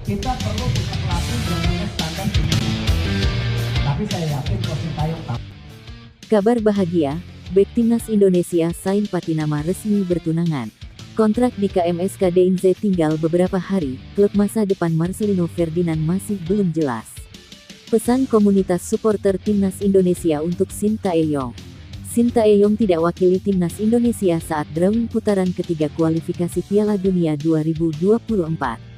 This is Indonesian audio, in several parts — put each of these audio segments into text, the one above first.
Kita perlu punya pelatih yang punya standar tinggi. Tapi saya yakin Coach Sintayong tahu. Kabar bahagia, bek timnas Indonesia Sain Patinama resmi bertunangan. Kontrak di KMSK DINZ tinggal beberapa hari, klub masa depan Marcelino Ferdinand masih belum jelas. Pesan komunitas supporter timnas Indonesia untuk Shin Tae-yong. Shin Tae-yong tidak wakili timnas Indonesia saat drawing putaran ketiga kualifikasi Piala Dunia 2024.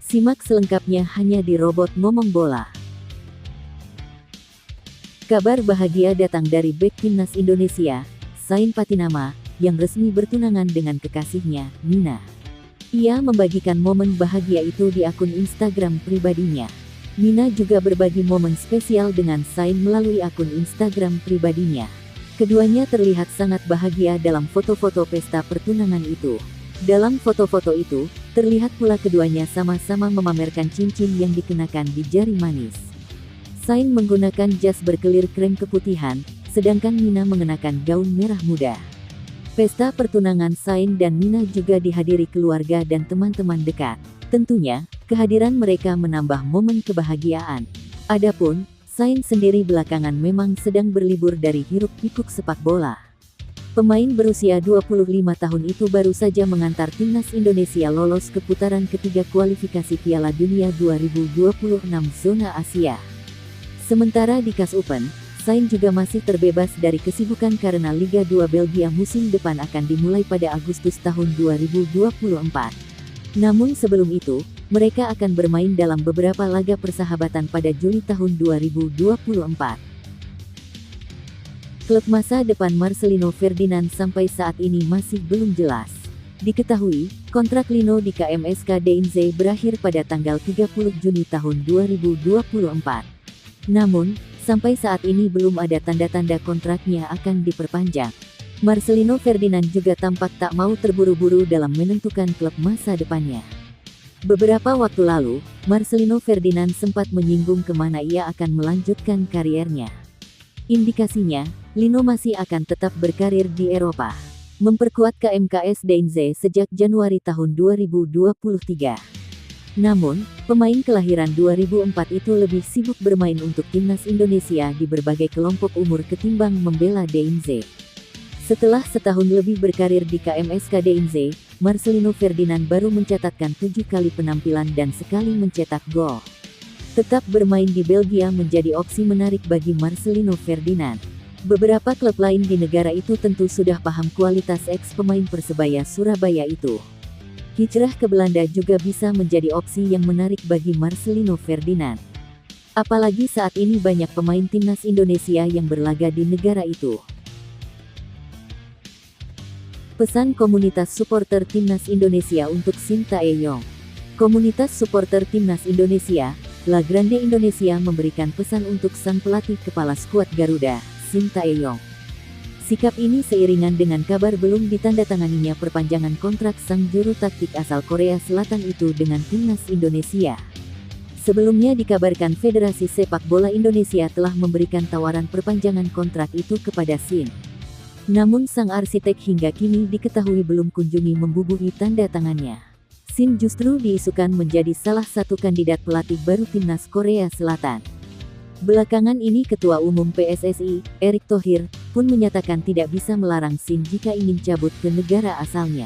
Simak selengkapnya hanya di Robot Ngomong Bola. Kabar bahagia datang dari bek timnas Indonesia, Sain Patinama, yang resmi bertunangan dengan kekasihnya, Nina. Ia membagikan momen bahagia itu di akun Instagram pribadinya. Nina juga berbagi momen spesial dengan Sain melalui akun Instagram pribadinya. Keduanya terlihat sangat bahagia dalam foto-foto pesta pertunangan itu. Dalam foto-foto itu, terlihat pula keduanya sama-sama memamerkan cincin yang dikenakan di jari manis. Sain menggunakan jas berkelir krem keputihan, sedangkan Nina mengenakan gaun merah muda. Pesta pertunangan Sain dan Nina juga dihadiri keluarga dan teman-teman dekat. Tentunya, kehadiran mereka menambah momen kebahagiaan. Adapun, Sain sendiri belakangan memang sedang berlibur dari hiruk-pikuk sepak bola. Pemain berusia 25 tahun itu baru saja mengantar timnas Indonesia lolos ke putaran ketiga kualifikasi Piala Dunia 2026 zona Asia. Sementara di KAS Open, Sain juga masih terbebas dari kesibukan karena Liga 2 Belgia musim depan akan dimulai pada Agustus tahun 2024. Namun sebelum itu, mereka akan bermain dalam beberapa laga persahabatan pada Juli tahun 2024. Klub masa depan Marcelino Ferdinand sampai saat ini masih belum jelas. Diketahui, kontrak Lino di KMSK DINZ berakhir pada tanggal 30 Juni tahun 2024. Namun, sampai saat ini belum ada tanda-tanda kontraknya akan diperpanjang. Marcelino Ferdinand juga tampak tak mau terburu-buru dalam menentukan klub masa depannya. Beberapa waktu lalu, Marcelino Ferdinand sempat menyinggung kemana ia akan melanjutkan kariernya. Indikasinya, Lino masih akan tetap berkarir di Eropa. Memperkuat KMKS DINZ sejak Januari tahun 2023. Namun, pemain kelahiran 2004 itu lebih sibuk bermain untuk timnas Indonesia di berbagai kelompok umur ketimbang membela DINZ. Setelah setahun lebih berkarir di KMSK DINZ, Marcelino Ferdinand baru mencatatkan 7 kali penampilan dan sekali mencetak gol. Tetap bermain di Belgia menjadi opsi menarik bagi Marcelino Ferdinand. Beberapa klub lain di negara itu tentu sudah paham kualitas ex-pemain Persebaya Surabaya itu. Hijrah ke Belanda juga bisa menjadi opsi yang menarik bagi Marcelino Ferdinand. Apalagi saat ini banyak pemain timnas Indonesia yang berlaga di negara itu. Pesan komunitas supporter timnas Indonesia untuk Shin Tae-yong. Komunitas supporter timnas Indonesia, La Grande Indonesia memberikan pesan untuk sang pelatih kepala skuad Garuda, Shin Tae-yong. Sikap ini seiringan dengan kabar belum ditandatanganinya perpanjangan kontrak sang juru taktik asal Korea Selatan itu dengan timnas Indonesia. Sebelumnya dikabarkan Federasi Sepak Bola Indonesia telah memberikan tawaran perpanjangan kontrak itu kepada Shin. Namun sang arsitek hingga kini diketahui belum kunjungi membubuhi tanda tangannya. Shin justru diisukan menjadi salah satu kandidat pelatih baru timnas Korea Selatan. Belakangan ini Ketua Umum PSSI, Erick Thohir, pun menyatakan tidak bisa melarang Shin jika ingin cabut ke negara asalnya.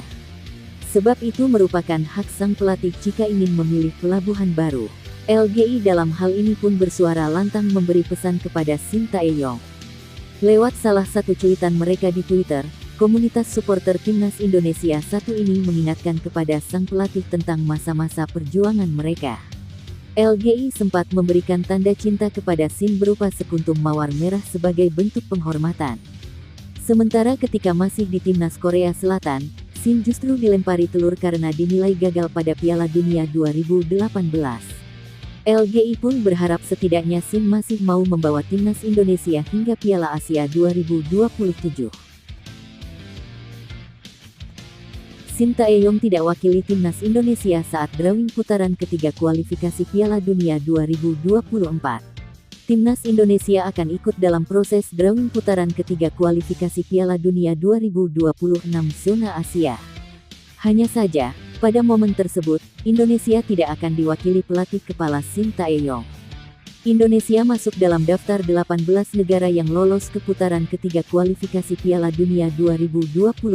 Sebab itu merupakan hak sang pelatih jika ingin memilih pelabuhan baru. LGI dalam hal ini pun bersuara lantang memberi pesan kepada Shin Tae-yong. Lewat salah satu cuitan mereka di Twitter, komunitas supporter timnas Indonesia satu ini mengingatkan kepada sang pelatih tentang masa-masa perjuangan mereka. LGI sempat memberikan tanda cinta kepada Shin berupa sekuntum mawar merah sebagai bentuk penghormatan. Sementara ketika masih di timnas Korea Selatan, Shin justru dilempari telur karena dinilai gagal pada Piala Dunia 2018. LGI pun berharap setidaknya Shin masih mau membawa timnas Indonesia hingga Piala Asia 2027. Shin Tae-yong tidak wakili timnas Indonesia saat drawing putaran ketiga kualifikasi Piala Dunia 2024. Timnas Indonesia akan ikut dalam proses drawing putaran ketiga kualifikasi Piala Dunia 2026 zona Asia. Hanya saja, Pada momen tersebut, Indonesia tidak akan diwakili pelatih kepala Shin Tae-yong. Indonesia masuk dalam daftar 18 negara yang lolos ke putaran ketiga kualifikasi Piala Dunia 2026.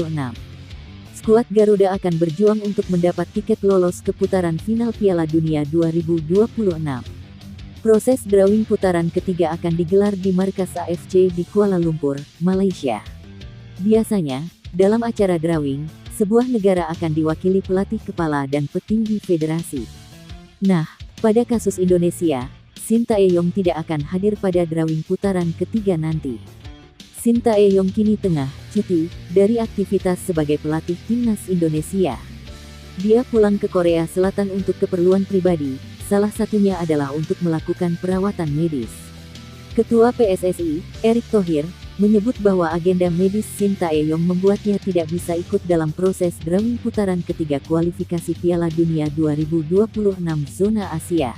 Skuad Garuda akan berjuang untuk mendapat tiket lolos ke putaran final Piala Dunia 2026. Proses drawing putaran ketiga akan digelar di markas AFC di Kuala Lumpur, Malaysia. Biasanya, dalam acara drawing, sebuah negara akan diwakili pelatih kepala dan petinggi federasi. Nah, pada kasus Indonesia, Shin Tae-yong tidak akan hadir pada drawing putaran ketiga nanti. Shin Tae-yong kini tengah cuti dari aktivitas sebagai pelatih timnas Indonesia. Dia pulang ke Korea Selatan untuk keperluan pribadi, salah satunya adalah untuk melakukan perawatan medis. Ketua PSSI, Erick Thohir, menyebut bahwa agenda medis Shin Tae-yong membuatnya tidak bisa ikut dalam proses drawing putaran ketiga kualifikasi Piala Dunia 2026 zona Asia.